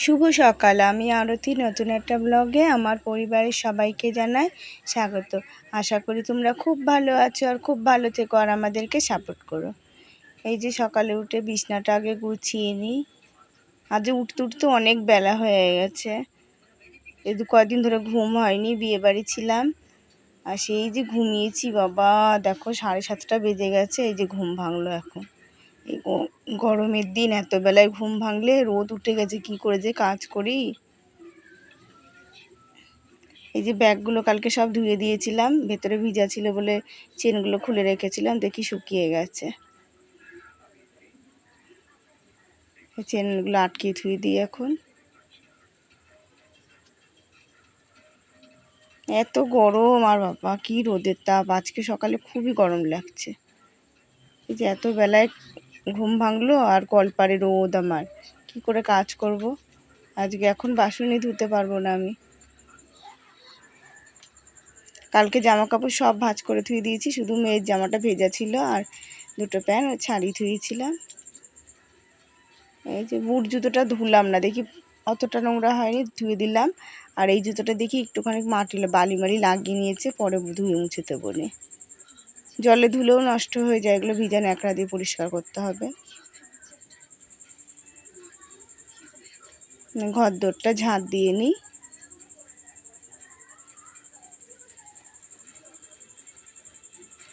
শুভ সকাল, আমি আরতি। নতুন একটা ব্লগে আমার পরিবারের সবাইকে জানাই স্বাগত। আশা করি তোমরা খুব ভালো আছো আর খুব ভালো থেকো আর আমাদেরকে সাপোর্ট করো। এই যে সকালে উঠে বিছনাটা আগে গুছিয়ে নিই। আজ উঠতে উঠতে অনেক বেলা হয়ে গেছে। এই কয়দিন ধরে ঘুম হয়নি, বিয়ে বাড়ি ছিলাম আর সেই যে ঘুমিয়েছি বাবা, দেখো 7:30 বেজে গেছে। এই যে ঘুম ভাঙলো এখন। এই গরমের দিন এত বেলায় ঘুম ভাঙলে, রোদ উঠে গেছে, কি করে যে কাজ করি। এই যে ব্যাগগুলো কালকে সব ধুয়ে দিয়েছিলাম, ভেতরে ভিজা ছিল বলে চেনগুলো খুলে রেখেছিলাম, দেখি শুকিয়ে গেছে। চেনগুলো আটকে ধুয়ে দিই এখন। এত গরম আর বাবা কি রোদের তাপ, আজকে সকালে খুবই গরম লাগছে। এই যে এত বেলায় ঘুম ভাঙলো আর কলপারে রোদ, আমার কি করে কাজ করব আজকে। এখন বাসনই ধুতে পারবো না আমি। কালকে জামা কাপড় সব ভাঁজ করে ধুয়ে দিয়েছি, শুধু মেয়ের জামাটা ভেজা ছিল আর দুটো প্যান্ট ছাড়ি ধুয়েছিলাম। এই যে বুট জুতোটা ধুলাম না, দেখি অতটা নোংরা হয়নি, ধুয়ে দিলাম। আর এই জুতোটা দেখি একটুখানি বালি মালি লাগিয়ে নিয়েছে, পরে ধুয়ে মুছে দেবো নে। জলে ধুলেও নষ্ট হয়ে যায়, এগুলো ভিজা ন্যাকড়া দিয়ে পরিষ্কার করতে হবে। ঘর দোরটা ঝাঁট দিয়ে নিই।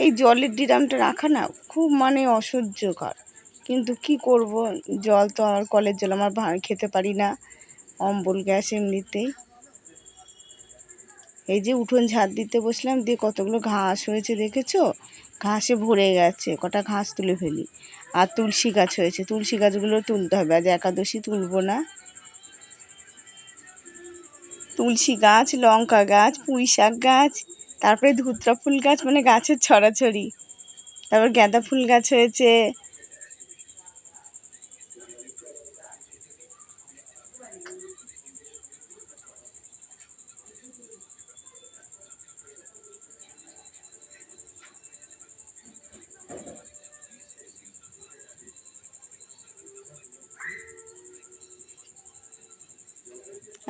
এই জলের ড্রামটা রাখা না খুব অসহ্যকর, কিন্তু কি করব, জল তো আমার কলের জল আমার খেতে পারি না, অম্বল গ্যাস এমনিতেই। এই যে উঠোন ঝাড় দিতে বসলাম, দিয়ে কতগুলো ঘাস হয়েছে দেখেছো, ঘাসে ভরে গেছে, কটা ঘাস তুলে ফেলি। আর তুলসী গাছ হয়েছে, তুলসী গাছগুলো তুলতে হবে, আজ একাদশী তুলবো না। তুলসী গাছ, লঙ্কা গাছ, পুঁই শাক গাছ, তারপরে ধুতরা ফুল গাছ, গাছের ছড়াছড়ি। তারপর গাঁদা ফুল গাছ হয়েছে।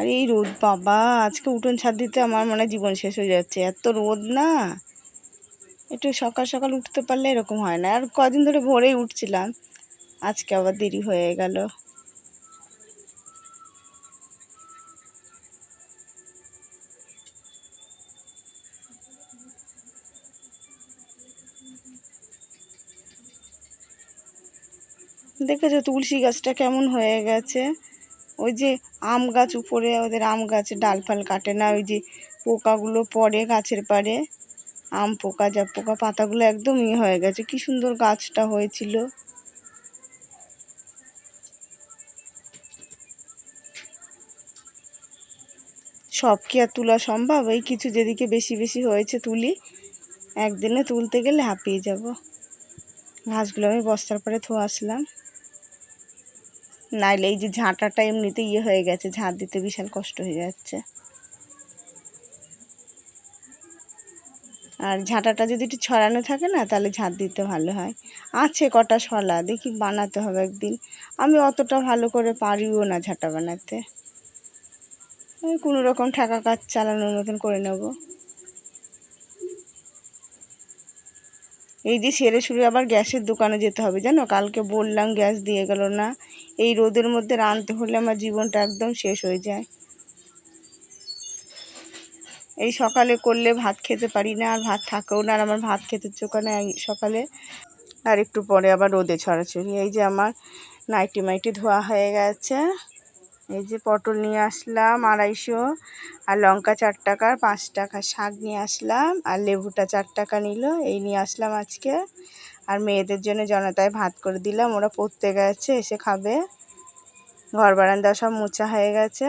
আর এই রোদ বাবা, আজকে উঠোন ছাদ দিতে আমার মনে হয় জীবন শেষ হয়ে যাচ্ছে, এত রোদ না। একটু সকাল সকাল উঠতে পারলে এরকম হয় না। আর কদিন ধরে ভোরেই উঠছিলাম, আজকে আবার দেরি হয়ে গেল। দেখেছো তুলসী গাছটা কেমন হয়ে গেছে। ওই যে আম গাছ উপরে, ওদের আম গাছে ডাল ফাল কাটে না, ওই যে পোকাগুলো পড়ে গাছের পাড়ে, আম পোকা যা পোকা, পাতাগুলো একদম হয়ে গেছে। কি সুন্দর গাছটা হয়েছিল। সব কি আর তোলা সম্ভব? এই কিছু যেদিকে বেশি বেশি হয়েছে তুলি, একদিনে তুলতে গেলে হাঁপিয়ে যাব। ঘাসগুলো আমি বস্তার পরে ধুয়ে আসলাম, নাইলে এই যে ঝাঁটাটা এমনিতে হয়ে গেছে, ঝাঁট দিতে বিশাল কষ্ট হয়ে যাচ্ছে। আর ঝাঁটাটা যদি একটু ছড়ানো থাকে না, তাহলে ঝাঁট দিতে ভালো হয়। আছে কটা শলা, দেখি বানাতে হবে একদিন। আমি অতটা ভালো করে পারিও না ঝাঁটা বানাতে, কোনো রকম ঠেকা কাজ চালানোর মতন করে নেব। এই যে সেরে সুরে আবার গ্যাসের দোকানে যেতে হবে, জানো, কালকে বললাম গ্যাস দিয়ে গেল না। এই রোদের মধ্যে রাঁধতে হলে আমার জীবনটা একদম শেষ হয়ে যায়। এই সকালে করলে ভাত খেতে পারি না, আর ভাত থাকেও না, আর আমার ভাত খেতে চোখে না সকালে। আর একটু পরে আবার রোদে ছড়াছড়ি। এই যে আমার নাইটি মাইটি ধোয়া হয়ে গেছে। এই যে পটল নিয়ে আসলাম 250, আর লঙ্কা 4 টাকার 5 টাকা, শাক নিয়ে আসলাম, আর লেবুটা 4 টাকা নিল, এই নিয়ে আসলাম আজকে। আর মেয়েদের জন্য জনতায় ভাত করে দিলাম, ওরা পড়তে গেছে, এসে খাবে। ঘর বারান্দা সব মোছা হয়ে গেছে।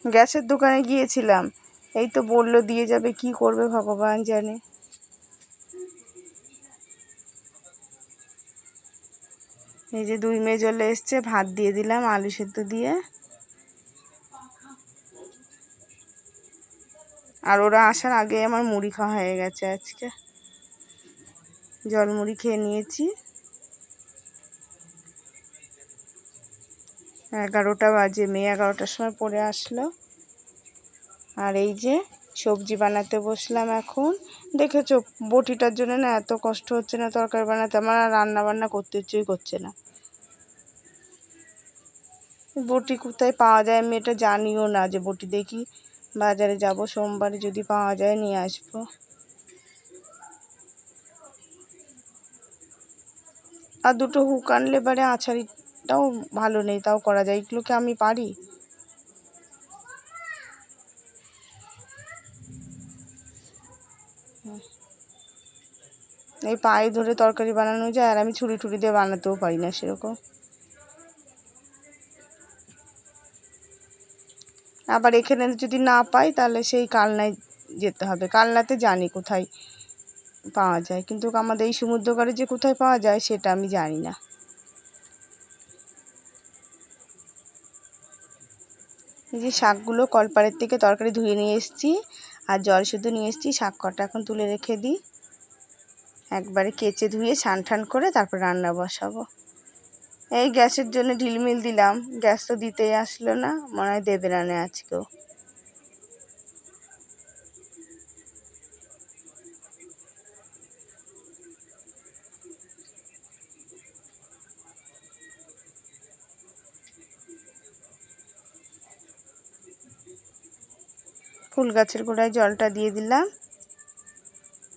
গ্যাসের দোকানে গিয়েছিলাম, এই তো বললো দিয়ে যাবে, কি করবে ভগবান জানে। এই যে 2 মেয়ে চলে এসছে, ভাত দিয়ে দিলাম আলু সেদ্ধ দিয়ে। আর ওরা আসার আগে আমার মুড়ি খাওয়া হয়ে গেছে, আজকে জল মুড়ি খেয়ে নিয়েছি। 11টা বাজে, মেয়ে 11টার সময় পড়ে আসলো। আর এই যে সবজি বানাতে বসলাম এখন। দেখেছো বটিটার জন্য না এত কষ্ট হচ্ছে না তরকারি বানাতে, আমার আর রান্না বান্না করতে ইচ্ছেই করছে না। বটি কোথায় পাওয়া যায় আমি এটা জানিও না, যে বটি দেখি বাজারে যাব সোমবারে, যদি পাওয়া যায় নিয়ে আসবো। আর দুটো হুক আনলে এবারে আছাড়িটাও ভালো নেই, তাও করা যায়। এগুলোকে আমি পারি? এই পায়ে ধরে তরকারি বানানো যায়, আর আমি ছুরি টুরি দিয়ে বানাতেও পারি না সেরকম। আবার এখানে যদি না পাই তাহলে সেই কালনায় যেতে হবে। কালনাতে জানি কোথায় পাওয়া যায়, কিন্তু আমাদের এই সমুদ্রকরে যে কোথায় পাওয়া যায় সেটা আমি জানি না। এই যে শাকগুলো কলপাড়ের থেকে তরকারি ধুয়ে নিয়ে এসেছি, আর জল শুধু নিয়ে এসেছি। শাক কটা এখন তুলে রেখে দিই, একবারে কেচে ধুয়ে ছান ঠান করে তারপর রান্না বসাবো। এই গ্যাসের জন্য ঢিলমিল দিলাম, গ্যাস তো দিতেই আসলো না, মনে হয় দেবে না আজকেও। ফুল গাছের গোড়ায় জলটা দিয়ে দিলাম।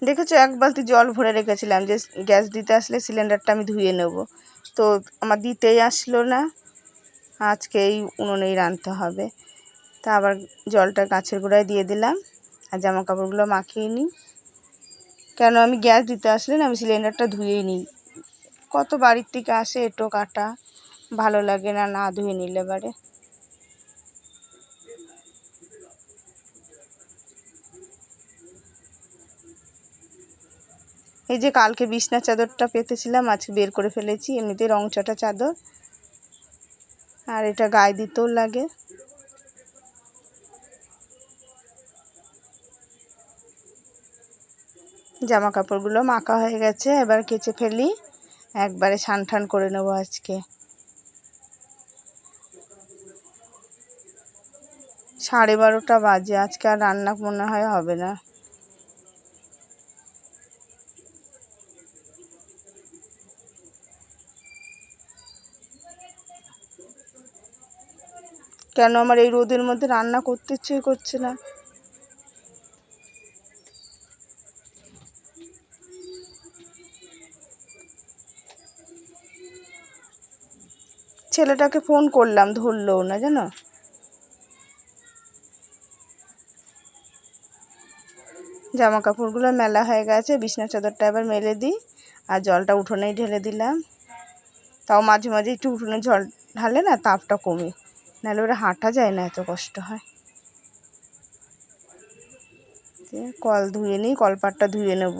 দেখেছো এক বালতি জল ভরে রেখেছিলাম যে গ্যাস দিতে আসলে সিলিন্ডারটা আমি ধুয়ে নেব, তো আমার দিতেই আসলো না। আজকে এই উনুনেই রাঁধতে হবে। তা আবার জলটা গাছের গোড়ায় দিয়ে দিলাম, আর জামা কাপড়গুলো মাখিয়ে নিই। কেন আমি গ্যাস দিতে আসলে না আমি সিলিন্ডারটা ধুয়েই নিই। কত বাড়ির থেকে আসে এঁটো কাটা, ভালো লাগে না না ধুয়ে নিলে এবারে। এই যে কালকে বিছনার চাদরটা পেতেছিলাম, আজকে বের করে ফেলেছি। এমনিতে রংচটা চাদর, আর এটা গায়ে দিতেও লাগে। জামা কাপড়গুলো মাখা হয়ে গেছে, এবার কেচে ফেলি, একবারে ছান ঠান করে নেবো আজকে। 12:30 বাজে, আজকে আর রান্না মনে হয় হবে না। কেন আমার এই রোদের মধ্যে রান্না করতে ইচ্ছেই করছে না। ছেলেটাকে ফোন করলাম, ধরলো না জানো। জামা কাপড়গুলো মেলা হয়ে গেছে, বিছানার চাদরটা এবার মেলে দিই, আর জলটা উঠোনেই ঢেলে দিলাম। তাও মাঝে মাঝে একটু উঠোনে জল ঢালে না তাপটা কমে, নাহলে ওরা হাঁটা যায় না, এত কষ্ট হয়। কল ধুয়ে নিই, কলপাটটা ধুয়ে নেব।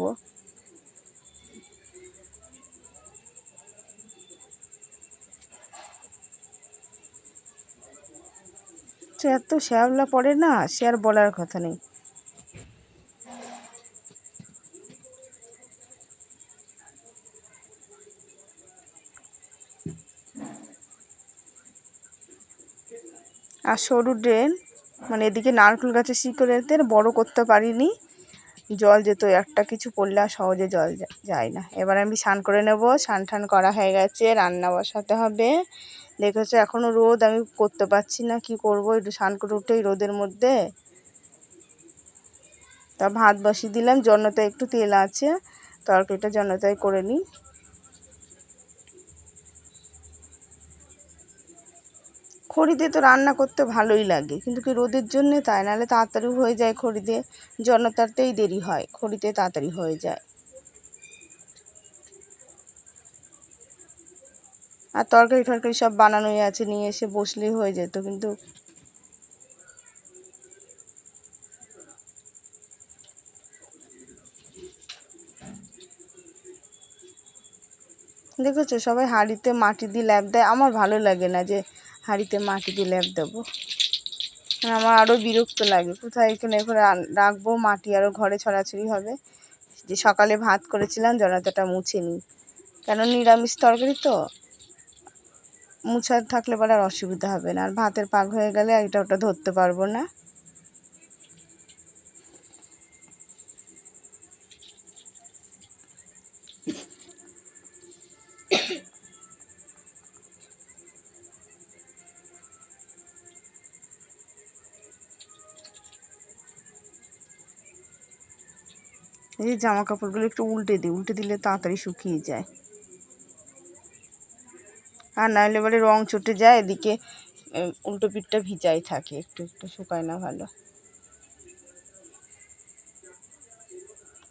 সে এত শ্যাওলা পড়ে না, সে আর বলার কথা নেই। আর সরু ড্রেন, মানে এদিকে নারকেল গাছের শিকড়েতে বড় করতে পারিনি, জল যেত, একটা কিছু পড়লে আর সহজে জল যায় না। এবার আমি স্নান করে নেব, স্নান টান করা হয়ে গেছে, রান্না বসাতে হবে। দেখেছো এখনও রোদ, আমি করতে পারছি না, কি করব, একটু স্নান করে উঠেই রোদের মধ্যে। তা ভাত বসিয়ে দিলাম, জন্যতায় একটু তেল আছে, তরকারিটা জন্যতায় করে নিই। খড়ি দিয়ে তো রান্না করতে ভালোই লাগে, কিন্তু কি রোদের জন্যে তাই, নাহলে তাড়াতাড়ি হয়ে যায়। খড়ি দিয়ে জন্যতারতেই দেরি হয়, খড়িতে তাড়াতাড়ি হয়ে যায়। আর তরকারি টরকারি সব বানানোই আছে, নিয়ে এসে বসলেই হয়ে যেত, কিন্তু দেখেছো সবাই হাঁড়িতে মাটি দিয়ে ল্যাপ দেয়, আমার ভালো লাগে না যে হাঁড়িতে মাটি দিয়ে ল্যাপ দেবো। আমার আরও বিরক্ত লাগে, কোথায় এখানে করে রাখবো, মাটি আরও ঘরে ছড়াছড়ি হবে। যে সকালে ভাত করেছিলাম জনতাটা মুছে নিই, কেন নিরামিষ তরকারি তো। মুছা থাকলে পরে আর অসুবিধা হবে না, আর ভাতের পাক হয়ে গেলে এটা ওটা ধরতে পারবো না। এই জামা কাপড়গুলো একটু উল্টে দিই, উল্টে দিলে তাড়াতাড়ি শুকিয়ে যায়, আর নাহলে এবারে রং চটে যায়, এদিকে উল্টো পিঠটা ভিজাই থাকে, একটু একটু শুকায় না ভালো।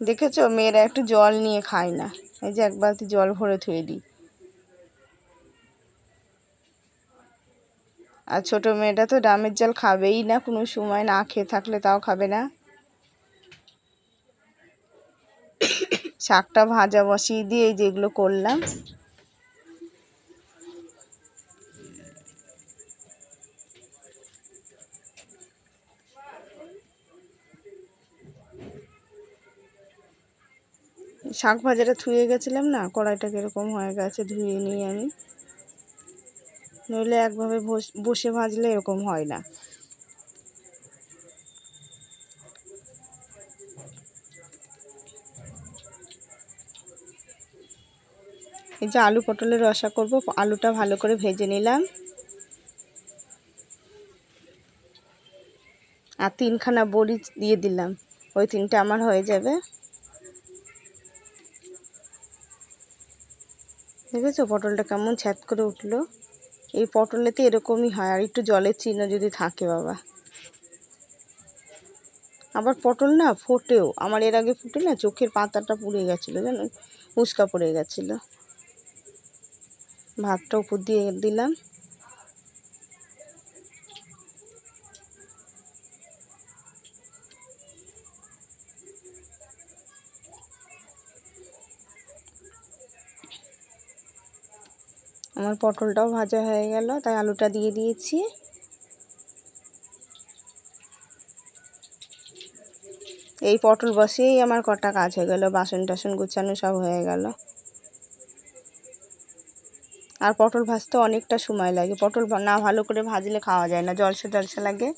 দেখেছো মেয়েরা একটু জল নিয়ে খায় না, এই যে এক বালতি জল ভরে থুয়ে দিই। আর ছোটো মেয়েটা তো ড্রামের জল খাবেই না কোনো সময়, না খেয়ে থাকলে তাও খাবে না। শাকটা ভাজা বসিয়ে দিয়ে এই যেগুলো করলাম, শাক ভাজাটা ধুয়ে গেছিলাম না, কড়াইটা কীরকম হয়ে গেছে, ধুয়ে নিই আমি, নইলে একভাবে বসে ভাজলে এরকম হয় না। এই যে আলু পটলের রসা করব, আলুটা ভালো করে ভেজে নিলাম, আর 3খানা বড়ি দিয়ে দিলাম, ওই 3টে আমার হয়ে যাবে। দেখেছো পটলটা কেমন ছ্যাদ করে উঠলো, এই পটলেতে এরকমই হয়, আর একটু জলের চিহ্ন যদি থাকে বাবা। আবার পটল না ফোটেও, আমার এর আগে ফুটে না চোখের পাতাটা পুড়ে গেছিলো জানো, উস্কা পড়ে গেছিলো। ভাতটা উপর দিয়ে দিলাম, আমার পটলটাও ভাজা হয়ে গেল, তাই আলুটা দিয়ে দিয়েছি। এই পটল বসিয়েই আমার কটা কাজ হয়ে গেল, বাসন টাসন গুছানো সব হয়ে গেল। আর পটল ভাজতে অনেকটা সময় লাগে, পটল না ভালো করে ভাজলে খাওয়া যায় না, জলসা জলসা লাগে।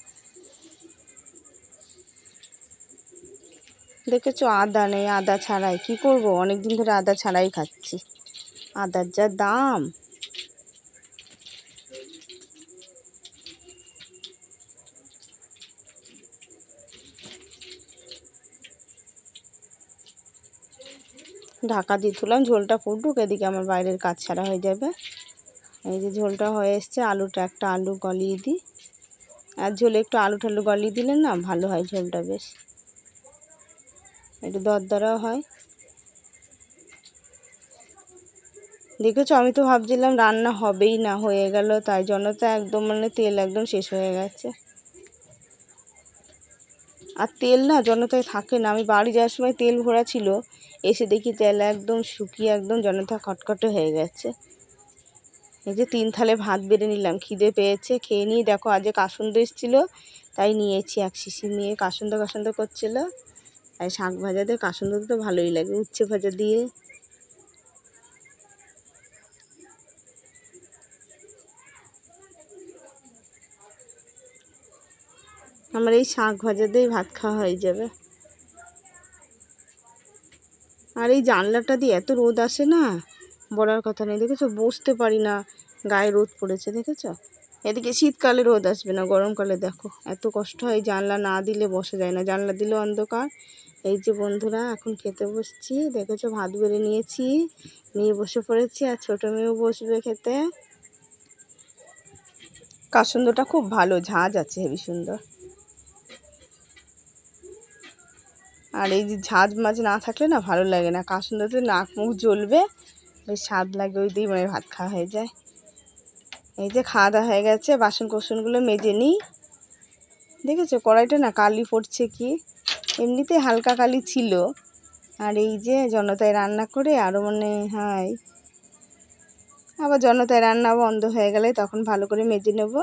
দেখেছো আদা নেই, আদা ছাড়াই কি করব, অনেক দিন ধরে আদা ছাড়াই খাচ্ছি, আদার যা দাম। ঢাকা দিয়ে তুললাম, ঝোলটা ফুটুক, এদিকে আমার বাইরের কাজ ছাড়া হয়ে যাবে। এই যে ঝোলটা হয়ে এসছে, আলুটা একটা আলু গলিয়ে দিই, আর ঝোলে একটু আলু টালু গলিয়ে দিলে না ভালো হয়, ঝোলটা বেশ একটু দরদরাও হয়। দেখেছো আমি তো ভাবছিলাম রান্না হবেই না, হয়ে গেল, তাই জন্য তো একদম মানে তেল একদম শেষ হয়ে গেছে। আর তেল না জনতায় থাকে না, আমি বাড়ি যাওয়ার সময় তেল ভরা ছিল, এসে দেখি তেল একদম শুকিয়ে একদম জনতা খটখটে হয়ে গেছে। এই যে 3 থালে ভাত বেড়ে নিলাম, খিদে পেয়েছে, খেয়ে নিয়ে দেখো আজকে কাসুন্দ এসেছিলো, তাই নিয়েছি এক শিশি, নিয়ে কাসুন্দ কাসুন্দ করছিলো। আর শাক ভাজা দিয়ে কাসুন্দ তো ভালোই লাগে, উচ্ছে ভাজা দিয়ে। আমার এই শাক ভাজা দিয়েই ভাত খাওয়া হয়ে যাবে। আর এই জানলাটা দিয়ে এত রোদ আসে না, বলার কথা নেই, দেখেছো বসতে পারি না, গায়ে রোদ পড়েছে দেখেছো। এদিকে শীতকালে রোদ আসবে না, গরমকালে দেখো এত কষ্ট হয়, জানলা না দিলে বসা যায় না, জানলা দিলেও অন্ধকার। এই যে বন্ধুরা এখন খেতে বসছি, দেখেছো ভাত বেড়ে নিয়েছি, নিয়ে বসে পড়েছি, আর ছোটো মেয়েও বসবে খেতে। কাসুন্দটা খুব ভালো, ঝাঁঝ আছে হেবি সুন্দর। আর এই যে ঝাঁঝ মাছ না থাকলে না ভালো লাগে না, কাসুন্দাতে নাক মুখ জ্বলবে, বেশ স্বাদ লাগে, ওই দিয়ে মানে ভাত খাওয়া হয়ে যায়। এই যে খাওয়া দাওয়া হয়ে গেছে, বাসন কোসনগুলো মেজে নিই। দেখেছো কড়াইটা না কালি পড়ছে কি, এমনিতে হালকা কালি ছিল, আর এই যে জনতায় রান্না করে আরও মনে হয়, আবার জনতায় রান্না বন্ধ হয়ে গেলে তখন ভালো করে মেজে নেব।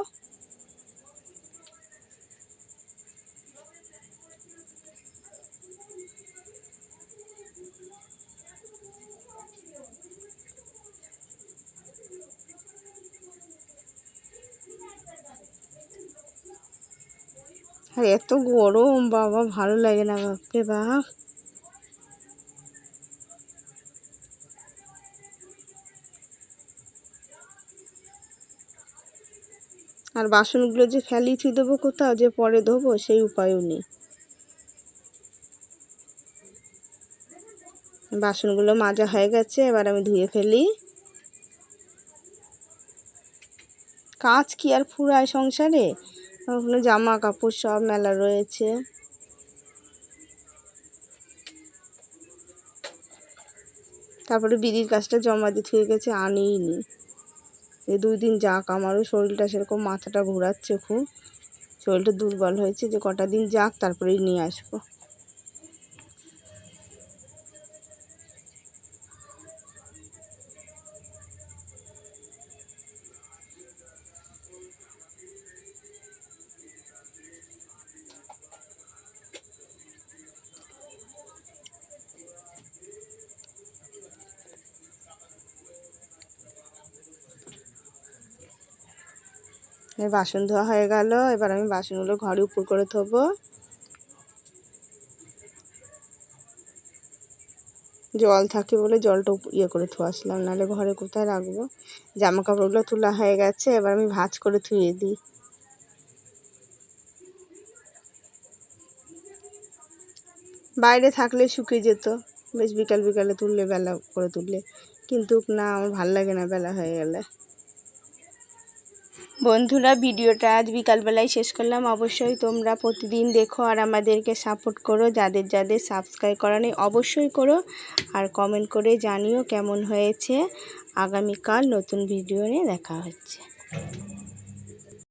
আর এত গরম বাবা, ভালো লাগে না বাপরে বাপ। আর বাসনগুলো যে ফেলি থুই দেবো কোথাও, যে পরে ধোবো সেই উপায়ও নেই। বাসনগুলো মাজা হয়ে গেছে, এবার আমি ধুয়ে ফেলি। কাজ কি আর ফুরায় সংসারে, ওখানে জামা কাপড় সব মেলা রয়েছে। তারপরে বিড়ির কাজটা জমা দিয়ে থুয়ে গেছে, আনিই নি। এই 2 দিন যাক, আমারও শরীরটা সেরকম মাথাটা ঘোরাচ্ছে খুব, শরীরটা দুর্বল হয়েছে, যে কটা দিন যাক তারপরেই নিয়ে আসবো। বাসন ধোয়া হয়ে গেল, এবার আমি বাসনগুলো ঘরে উপর করে থবো। জল থাকে বলে জলটা ইয়ে করে ধুয়ে আসলাম, নাহলে ঘরে কোথায় রাখবো। জামা কাপড়গুলো তোলা হয়ে গেছে, এবার আমি ভাঁজ করে ধুয়ে দিই। বাইরে থাকলে শুকিয়ে যেত, বেশ বিকাল বিকালে তুললে, বেলা করে তুললে, কিন্তু না, আমার ভাল লাগে না বেলা হয়ে গেলে। বন্ধুরা, ভিডিওটা আজ বিকালবেলায় শেষ করলাম। অবশ্যই তোমরা প্রতিদিন দেখো আর আমাদেরকে সাপোর্ট করো। যাদের যাদের সাবস্ক্রাইব করা নেই অবশ্যই করো, আর কমেন্ট করে জানিও কেমন হয়েছে। আগামীকাল নতুন ভিডিও নিয়ে দেখা হচ্ছে।